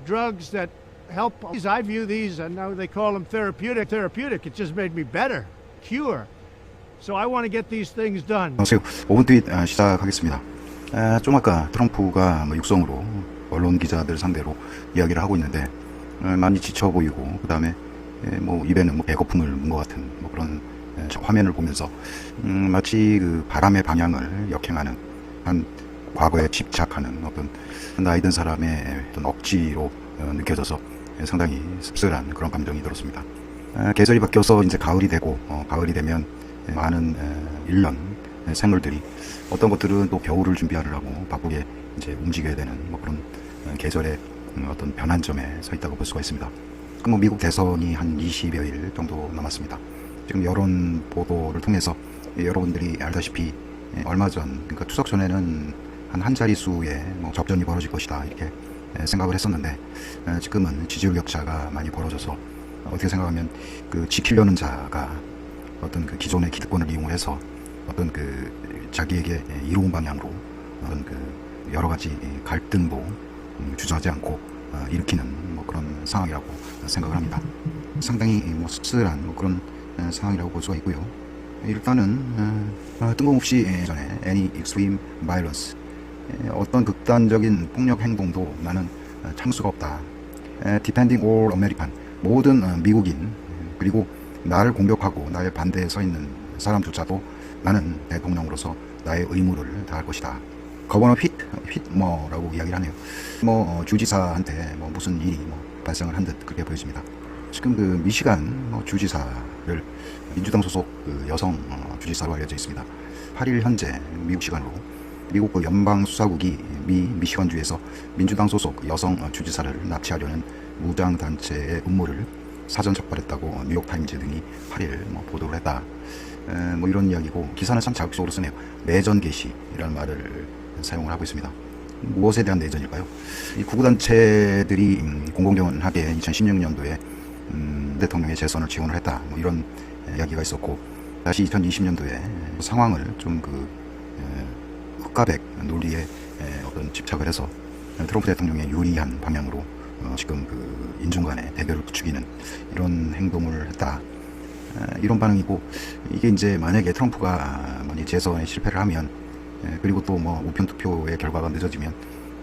drugs that help. I view these, and now they call them therapeutic. Therapeutic. It just made me better. Cure. So I want to get these things done. 5분 트윗 시작하겠습니다. 좀 아까 트럼프가 육성으로 언론 기자들 상대로 이야기를 하고 있는데 많이 지쳐 보이고 그 다음에 입에는 배고픔을 문 것 같은 그런 화면을 보면서 마치 그 바람의 방향을 역행하는 한 과거에 집착하는 어떤 나이 든 사람의 어떤 억지로 느껴져서 상당히 씁쓸한 그런 감정이 들었습니다. 계절이 바뀌어서 이제 가을이 되고 가을이 되면 많은 일년 생물들이 어떤 것들은 또 겨울을 준비하려고 바쁘게 이제 움직여야 되는 그런 계절의 어떤 변환점에 서 있다고 볼 수가 있습니다. 미국 대선이 한 20여일 정도 남았습니다. 지금 여론 보도를 통해서 여러분들이 알다시피 얼마 전, 그러니까 추석 전에는 한 자릿수의 접전이 벌어질 것이다 이렇게 생각을 했었는데 지금은 지지율 격차가 많이 벌어져서 어떻게 생각하면 그 지키려는 자가 어떤 그 기존의 기득권을 이용해서 어떤 그 자기에게 이로운 방향으로 어떤 그 여러 가지 갈등도 주저하지 않고 일으키는 그런 상황이라고 생각을 합니다. 상당히 씁쓸한 그런 상황이라고 볼 수가 있고요. 일단은 뜬금없이 전에 any extreme violence 어떤 극단적인 폭력 행동도 나는 참을 수가 없다. Defending all American 모든 미국인 그리고 나를 공격하고 나의 반대에 서 있는 사람조차도 나는 대통령으로서 나의 의무를 다할 것이다. 거버너 휘트머라고 이야기를 하네요. 주지사한테 무슨 일이 발생을 한 듯 그렇게 보여집니다. 지금 그 미시간 주지사를 민주당 소속 그 여성 주지사로 알려져 있습니다. 8일 현재 미국 시간으로 미국 그 연방수사국이 미시간주에서 민주당 소속 여성 주지사를 납치하려는 무장단체의 음모를 사전 적발했다고 뉴욕타임즈 등이 8일 보도를 했다. 이런 이야기고 기사는 참 자극적으로 쓰네요. 내전 개시라는 말을 사용을 하고 있습니다. 무엇에 대한 내전일까요? 이 구구단체들이 공공연하게 2016년도에 대통령의 재선을 지원을 했다. 이런 이야기가 있었고 다시 2020년도에 상황을 좀 그 흑가백 논리에 어떤 집착을 해서 트럼프 대통령의 유리한 방향으로 지금 그 인중 간의 대결을 부추기는 이런 행동을 했다. 이런 반응이고 이게 이제 만약에 트럼프가 재선에 실패를 하면 그리고 또 우편 투표의 결과가 늦어지면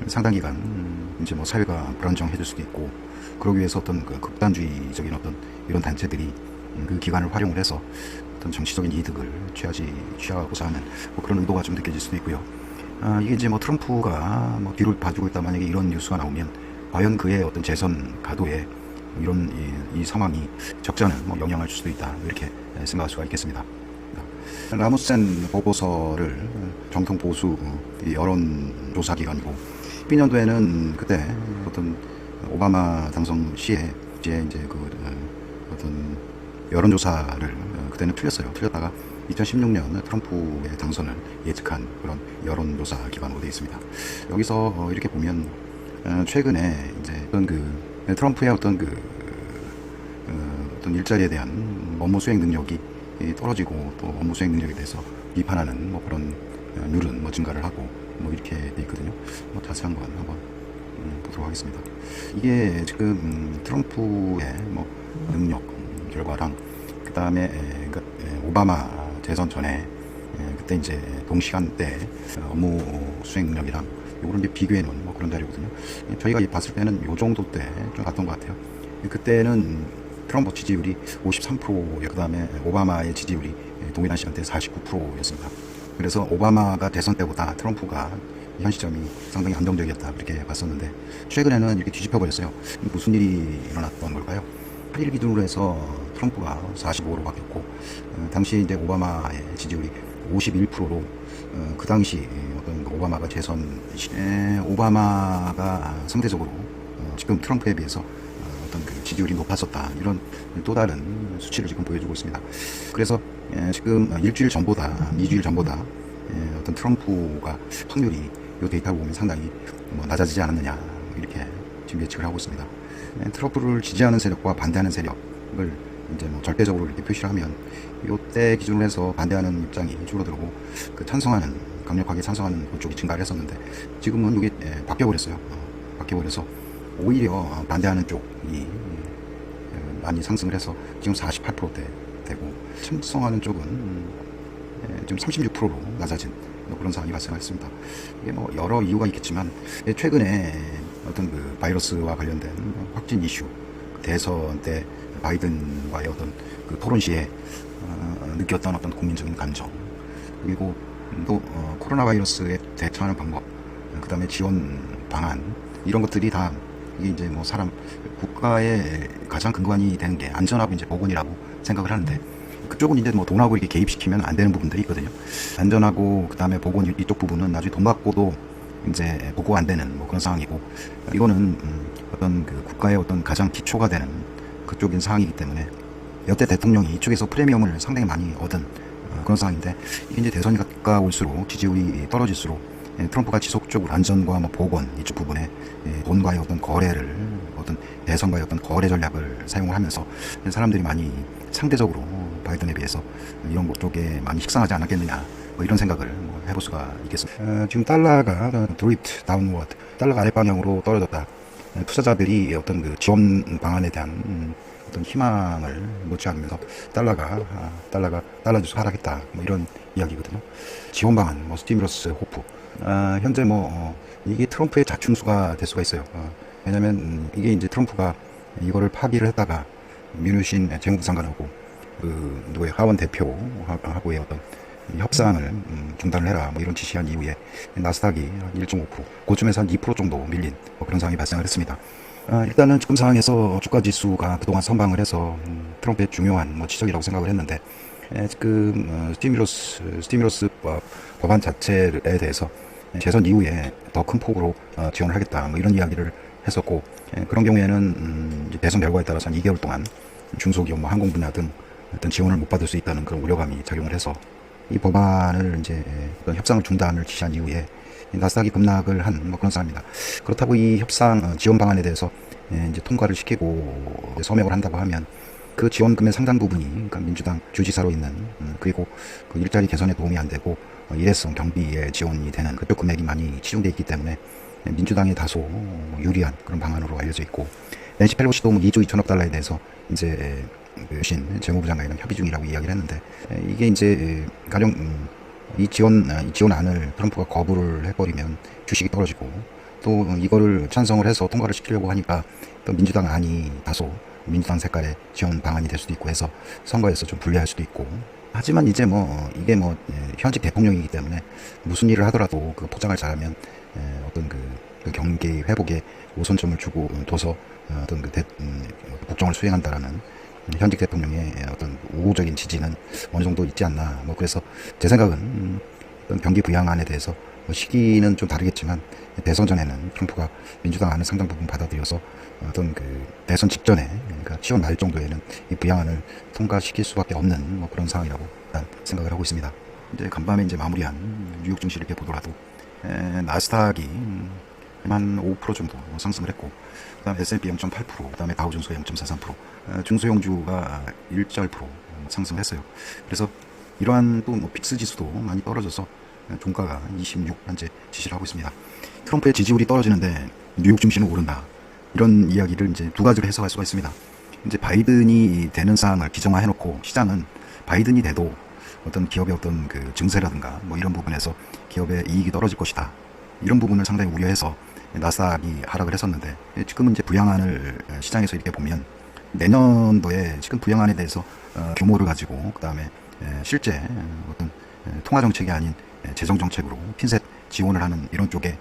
상당 기간 이제 사회가 불안정해질 수도 있고 그러기 위해서 어떤 그 극단주의적인 어떤 이런 단체들이 그 기간을 활용을 해서 어떤 정치적인 이득을 취하고자 하는 그런 의도가 좀 느껴질 수도 있고요. 이게 이제 트럼프가 뒤를 봐주고 있다 만약에 이런 뉴스가 나오면 과연 그의 어떤 재선 가도에 이런 이 상황이 적지 않은 영향을 줄 수도 있다 이렇게 생각할 수가 있겠습니다. 라무센 보고서를 정통 보수 여론조사 기관이고 12년도에는 그때 어떤 오바마 당선 시에 이제 그 어떤 여론조사를 그때는 틀렸다가 2016년 트럼프의 당선을 예측한 그런 여론조사 기관으로 되어 있습니다. 여기서 이렇게 보면 최근에 이제 어떤 그 트럼프의 어떤 어떤 일자리에 대한 업무 수행 능력이 떨어지고 또 업무 수행 능력에 대해서 비판하는 그런 률은 증가를 하고 이렇게 돼 있거든요. 자세한 건 한번 보도록 하겠습니다. 이게 지금 트럼프의 능력 결과랑 그 다음에 그러니까 오바마 재선 전에 그때 이제 동시간대 업무 수행 능력이랑 요거를 이제 비교해 놓은 그런 자료거든요. 저희가 봤을 때는 요 정도 때 좀 갔던 것 같아요. 그때는 트럼프 지지율이 53%에 그 다음에 오바마의 지지율이 동일한 시간대 49%였습니다. 그래서 오바마가 대선 때보다 트럼프가 현 시점이 상당히 안정적이었다 그렇게 봤었는데 최근에는 이렇게 뒤집혀 버렸어요. 무슨 일이 일어났던 걸까요? 8일 기준으로 해서 트럼프가 45로 바뀌었고 당시 이제 오바마의 지지율이 51%로 그 당시 어떤 오바마가 재선 시에 오바마가 상대적으로 지금 트럼프에 비해서 어떤 그 지지율이 높았었다 이런 또 다른 수치를 지금 보여주고 있습니다. 그래서 지금 일주일 전보다 2주일 전보다 어떤 트럼프가 확률이 이 데이터를 보면 상당히 낮아지지 않았느냐 이렇게 지금 예측을 하고 있습니다. 트럼프를 지지하는 세력과 반대하는 세력을 이제 절대적으로 이렇게 표시를 하면 이때 기준으로 해서 반대하는 입장이 줄어들고 그 강력하게 찬성하는 그쪽이 증가를 했었는데 지금은 이게 바뀌어버렸어요. 바뀌어버려서 오히려 반대하는 쪽이 많이 상승을 해서 지금 48%대 되고, 참성하는 쪽은 지금 36%로 낮아진 그런 상황이 발생했습니다. 이게 뭐 여러 이유가 있겠지만, 최근에 어떤 그 바이러스와 관련된 확진 이슈, 대선 때 바이든과의 어떤 그 토론 시에 느꼈던 어떤 국민적인 감정, 그리고 또 코로나 바이러스에 대처하는 방법, 그 다음에 지원 방안, 이런 것들이 다 이게 이제 뭐 국가의 가장 근간이 되는 게 안전하고 이제 보건이라고 생각을 하는데, 그쪽은 이제 뭐 돈하고 이렇게 개입시키면 안 되는 부분들이 있거든요. 안전하고 그 다음에 보건, 이쪽 부분은 나중에 돈 받고도 이제 보고가 안 되는 뭐 그런 상황이고, 이거는 어떤 그 국가의 어떤 가장 기초가 되는 그쪽인 상황이기 때문에, 여태 대통령이 이쪽에서 프리미엄을 상당히 많이 얻은 그런 상황인데, 이게 이제 대선이 가까울수록 지지율이 떨어질수록 트럼프가 지속적으로 안전과 뭐 보건 이쪽 부분에 돈과의 어떤 거래를, 어떤 대선과의 어떤 거래 전략을 사용을 하면서 사람들이 많이 상대적으로 바이든에 비해서 이런 것 쪽에 많이 식상하지 않았겠느냐, 뭐 이런 생각을 뭐 해볼 수가 있겠습니다. 지금 달러가 드리프트 다운워드, 달러가 아랫방향으로 떨어졌다. 투자자들이 어떤 그 지원 방안에 대한 어떤 희망을 놓지 않으면서 달러 지수 하락했다, 뭐 이런 이야기거든요. 지원 방안, 뭐 스티뮬러스 호프, 현재 이게 트럼프의 자충수가 될 수가 있어요. 왜냐면 이게 이제 트럼프가 이거를 파기를 했다가 뮤니신 재무부 장관하고 그 누구의 하원 대표하고의 어떤 협상을 중단을 해라, 뭐 이런 지시한 이후에 나스닥이 1.5%, 고점에서 한 2% 정도 밀린 뭐 그런 상황이 발생을 했습니다. 일단은 지금 상황에서 주가 지수가 그동안 선방을 해서 트럼프의 중요한 뭐 지적이라고 생각을 했는데, 지금 스티뮬러스 법안 자체에 대해서 재선 이후에 더 큰 폭으로 지원을 하겠다, 뭐 이런 이야기를 했었고, 그런 경우에는 이제 대선 결과에 따라서 한 2개월 동안 중소기업, 뭐 항공 분야 등 어떤 지원을 못 받을 수 있다는 그런 우려감이 작용을 해서 이 법안을 이제 어떤 협상을 중단을 지시한 이후에 나스닥이 급락을 한 뭐 그런 상황입니다. 그렇다고 이 협상 지원 방안에 대해서 이제 통과를 시키고 서명을 한다고 하면 그 지원금의 상당 부분이, 그러니까 민주당 주지사로 있는 그리고 그 일자리 개선에 도움이 안 되고 일회성 경비에 지원이 되는 그쪽 금액이 많이 치중되어 있기 때문에 민주당이 다소 유리한 그런 방안으로 알려져 있고, 낸시 펠로시도 2조 2천억 달러에 대해서 이제 신 재무부 장관이랑 협의 중이라고 이야기를 했는데, 이게 이제 가령 이 지원안을 트럼프가 거부를 해버리면 주식이 떨어지고, 또 이거를 찬성을 해서 통과를 시키려고 하니까 또 민주당 안이 다소 민주당 색깔의 지원 방안이 될 수도 있고 해서 선거에서 좀 불리할 수도 있고, 하지만 이제 이게 현직 대통령이기 때문에 무슨 일을 하더라도 그 포장을 잘하면 어떤 그 경기 회복에 우선점을 둬서 어떤 국정을 수행한다라는 현직 대통령의 어떤 우호적인 지지는 어느 정도 있지 않나. 뭐 그래서 제 생각은 어떤 경기 부양안에 대해서 시기는 좀 다르겠지만 대선 전에는 트럼프가 민주당 안을 상당 부분 받아들여서 어떤 그 대선 직전에, 그러니까 10월 말 정도에는 이 부양안을 통과시킬 수밖에 없는 뭐 그런 상황이라고 일단 생각을 하고 있습니다. 이제 간밤에 이제 마무리한 뉴욕 증시 이렇게 보더라도 나스닥이 한 5% 정도 상승을 했고, 그다음에 S&P 0.8%, 그다음에 다우존스가 0.43%, 중소형주가 1.1% 상승했어요. 그래서 이러한 또 빅스 지수도 많이 떨어져서 종가가 26 현재 지시를 하고 있습니다. 트럼프의 지지율이 떨어지는데 뉴욕 증시는 오른다, 이런 이야기를 이제 두 가지로 해석할 수가 있습니다. 이제 바이든이 되는 상황을 기정화해놓고 시장은 바이든이 돼도 어떤 기업의 어떤 그 증세라든가 뭐 이런 부분에서 기업의 이익이 떨어질 것이다, 이런 부분을 상당히 우려해서 나스닥이 하락을 했었는데, 지금은 이제 부양안을 시장에서 이렇게 보면 내년도에 지금 부양안에 대해서 규모를 가지고, 그 다음에 실제 어떤 통화 정책이 아닌 재정 정책으로 핀셋 지원을 하는 이런 쪽에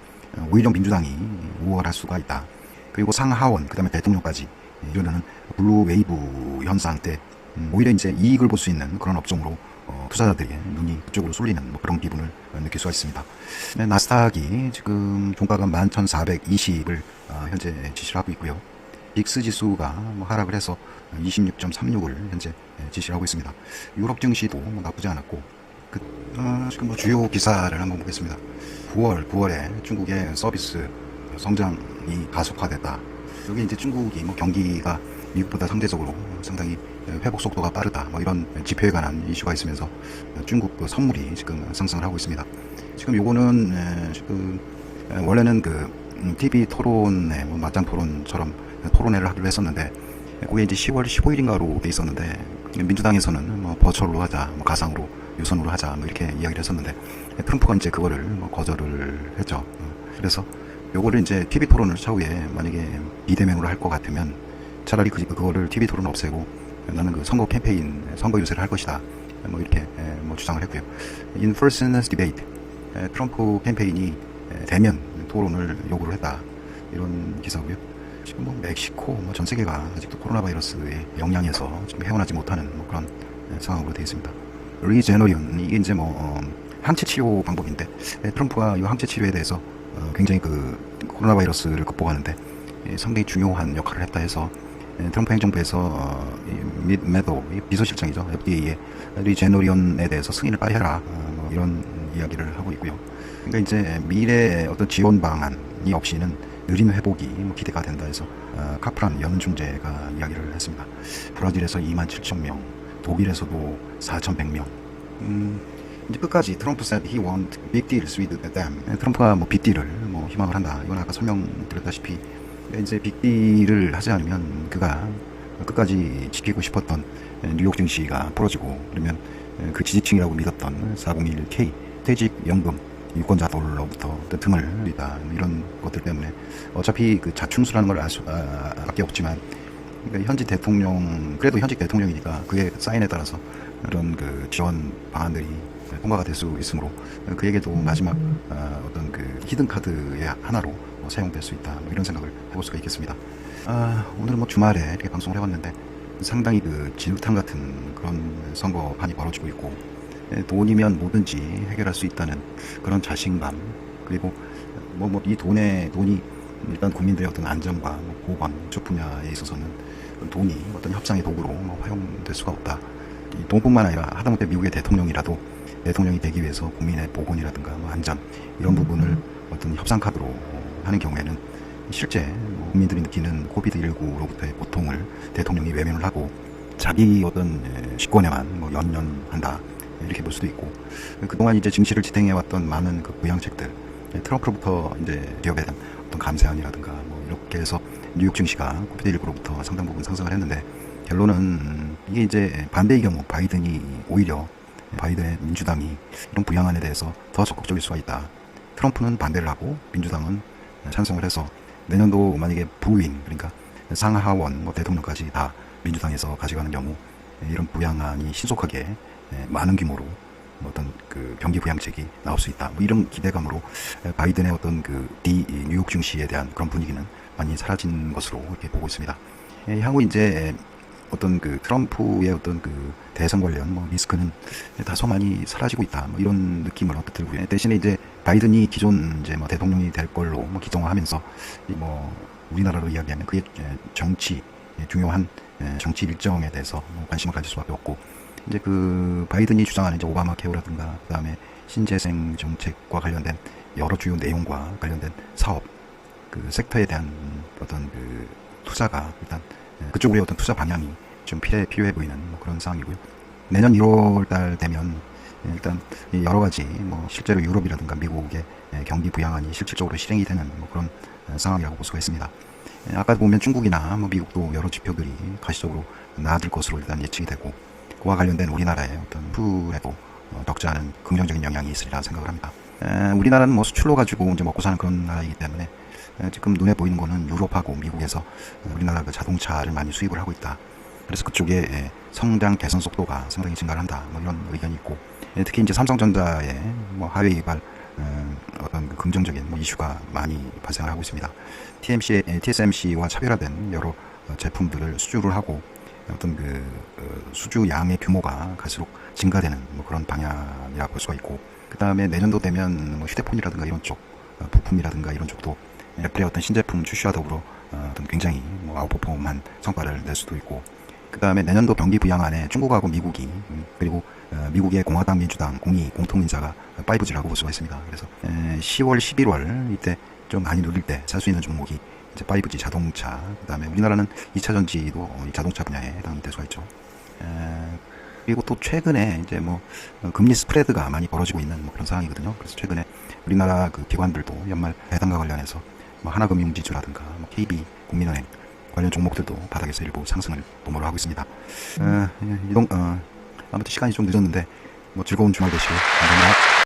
오히려 민주당이 우월할 수가 있다. 그리고 상하원, 그 다음에 대통령까지 이르는 블루 웨이브 현상 때 오히려 이제 이익을 볼 수 있는 그런 업종으로 투자자들의 눈이 그쪽으로 쏠리는 뭐 그런 기분을 느낄 수가 있습니다. 나스닥이 지금 종가가 11,420을 현재 지시를 하고 있고요. 빅스 지수가 하락을 해서 26.36을 현재 지시를 하고 있습니다. 유럽 증시도 나쁘지 않았고, 지금 주요 기사를 한번 보겠습니다. 9월에 중국의 서비스 성장이 가속화됐다. 여기 이제 중국이 경기가 미국보다 상대적으로 상당히 회복 속도가 빠르다, 뭐 이런 지표에 관한 이슈가 있으면서 중국 그 선물이 지금 상승을 하고 있습니다. 지금 요거는 지금 원래는 그 TV 토론회, 뭐 맞짱 토론처럼 토론회를 하기로 했었는데, 그게 이제 10월 15일인가로 돼 있었는데, 민주당에서는 뭐 버추얼로 하자, 뭐 가상으로, 유선으로 하자, 뭐 이렇게 이야기를 했었는데, 트럼프가 이제 그거를 뭐 거절을 했죠. 그래서 요거를 이제 TV 토론을 차후에 만약에 비대면으로 할 것 같으면 차라리 그거를 TV 토론 없애고 나는 그 선거 캠페인, 선거 유세를 할 것이다. 뭐 이렇게 뭐 주장을 했고요. In person debate, 트럼프 캠페인이 대면 토론을 요구를 했다. 이런 기사고요. 지금 뭐 멕시코, 뭐 전 세계가 아직도 코로나 바이러스의 영향에서 지금 헤어나지 못하는 뭐 그런 상황으로 되어 있습니다. 리제너리온, 이게 이제 뭐 항체 치료 방법인데, 트럼프가 이 항체 치료에 대해서 굉장히 그 코로나 바이러스를 극복하는데 상당히 중요한 역할을 했다 해서 트럼프 행정부에서 밋 매도 비서실장이죠, FDA의 리제너리온에 대해서 승인을 빨리 해라, 뭐 이런 이야기를 하고 있고요. 그러니까 이제 미래의 어떤 지원 방안이 없이는 느린 회복이 뭐 기대가 된다 해서 카프란 연준재가 이야기를 했습니다. 브라질에서 27,000명, 독일에서도 4,100명. 이제 끝까지 트럼프 said he want big deals with them. 트럼프가 뭐 빅딜을 뭐 희망을 한다. 이건 아까 설명드렸다시피 이제 빅딜을 하지 않으면 그가 끝까지 지키고 싶었던 뉴욕 증시가 부러지고, 그러면 그 지지층이라고 믿었던 401k 퇴직연금 유권자들로부터 등을 흘리다, 이런 것들 때문에 어차피 그 자충수라는 걸 알 수밖에 없지만, 그러니까 현직 대통령, 그래도 현직 대통령이니까 그의 사인에 따라서 그런 그 지원 방안들이 통과가 될 수 있으므로 그에게도 마지막 어떤 그 히든 카드의 하나로 사용될 수 있다, 뭐 이런 생각을 해볼 수가 있겠습니다. 오늘은 뭐 주말에 이렇게 방송을 해봤는데 상당히 그 진흙탕 같은 그런 선거판이 벌어지고 있고, 돈이면 뭐든지 해결할 수 있다는 그런 자신감, 그리고 이 돈이 일단 국민들의 어떤 안전과 뭐 보건, 쪽 분야에 있어서는 돈이 어떤 협상의 도구로 뭐 활용될 수가 없다. 이 돈뿐만 아니라 하다못해 미국의 대통령이 되기 위해서 국민의 보건이라든가 뭐 안전, 이런 부분을 어떤 협상 카드로 하는 경우에는 실제 국민들이 느끼는 코비드19로부터의 고통을 대통령이 외면을 하고 자기 어떤 집권에만 뭐 연연한다, 이렇게 볼 수도 있고, 그동안 이제 증시를 지탱해왔던 많은 그 부양책들, 트럼프로부터 이제 기업에 대한 어떤 감세안이라든가 뭐 이렇게 해서 뉴욕 증시가 코비드19로부터 상당 부분 상승을 했는데, 결론은 이게 이제 반대의 경우 오히려 바이든의 민주당이 이런 부양안에 대해서 더 적극적일 수가 있다. 트럼프는 반대를 하고 민주당은 찬성을 해서 내년도 만약에 부인, 그러니까 상하원 뭐 대통령까지 다 민주당에서 가져가는 경우 이런 부양안이 신속하게 많은 규모로 어떤 그 경기 부양책이 나올 수 있다, 뭐 이런 기대감으로 바이든의 어떤 그 뉴욕 증시에 대한 그런 분위기는 많이 사라진 것으로 이렇게 보고 있습니다. 향후 이제 어떤 그 트럼프의 어떤 그 대선 관련 뭐 리스크는 다소 많이 사라지고 있다, 뭐 이런 느낌을 얻게 들고요. 대신에 이제 바이든이 기존 이제 뭐 대통령이 될 걸로 뭐 기정하면서 뭐 우리나라로 이야기하면 그의 정치, 중요한 정치 일정에 대해서 뭐 관심을 가질 수밖에 없고, 이제 그 바이든이 주장하는 이제 오바마 케어라든가 그다음에 신재생 정책과 관련된 여러 주요 내용과 관련된 사업, 그 섹터에 대한 어떤 그 투자가 일단 그쪽으로의 어떤 투자 방향이 좀 필요해 보이는 뭐 그런 상황이고요. 내년 1월 달 되면 일단 여러 가지 뭐 실제로 유럽이라든가 미국의 경기 부양안이 실질적으로 실행이 되는 뭐 그런 상황이라고 볼 수가 있습니다. 아까 보면 중국이나 뭐 미국도 여러 지표들이 가시적으로 나아질 것으로 일단 예측이 되고, 그와 관련된 우리나라의 어떤 수출에도 적지 않은 긍정적인 영향이 있으리라 생각을 합니다. 우리나라는 뭐 수출로 가지고 이제 먹고 사는 그런 나라이기 때문에 지금 눈에 보이는 거는 유럽하고 미국에서 우리나라 그 자동차를 많이 수입을 하고 있다. 그래서 그쪽에 성장 개선 속도가 상당히 증가를 한다, 뭐 이런 의견이 있고, 특히 이제 삼성전자의 뭐 하위 개발 어떤 그 긍정적인 뭐 이슈가 많이 발생을 하고 있습니다. TSMC와 차별화된 여러 제품들을 수주를 하고 어떤 그 수주 양의 규모가 갈수록 증가되는 뭐 그런 방향이라고 볼 수가 있고, 그 다음에 내년도 되면 뭐 휴대폰이라든가 이런 쪽 부품이라든가 이런 쪽도 애플의 어떤 신제품 출시와 더불어 어떤 굉장히 뭐 아웃퍼폼한 성과를 낼 수도 있고, 그 다음에 내년도 경기 부양안에 중국하고 미국이 그리고 미국의 공화당 민주당 공통인자가 5G라고 볼 수가 있습니다. 그래서 10월 11월 이때 좀 많이 누릴 때 살 수 있는 종목이 이제 5G 자동차, 그 다음에 우리나라는 2차 전지도 이 자동차 분야에 해당이 될 수가 있죠. 그리고 또 최근에 이제 뭐 금리 스프레드가 많이 벌어지고 있는 뭐 그런 상황이거든요. 그래서 최근에 우리나라 그 기관들도 연말 배당과 관련해서 뭐 하나금융지주라든가 뭐 KB, 국민은행 관련 종목들도 바닥에서 일부 상승을 도모를 하고 있습니다. 아무튼 시간이 좀 늦었는데 뭐 즐거운 주말 되시고 감사합니다.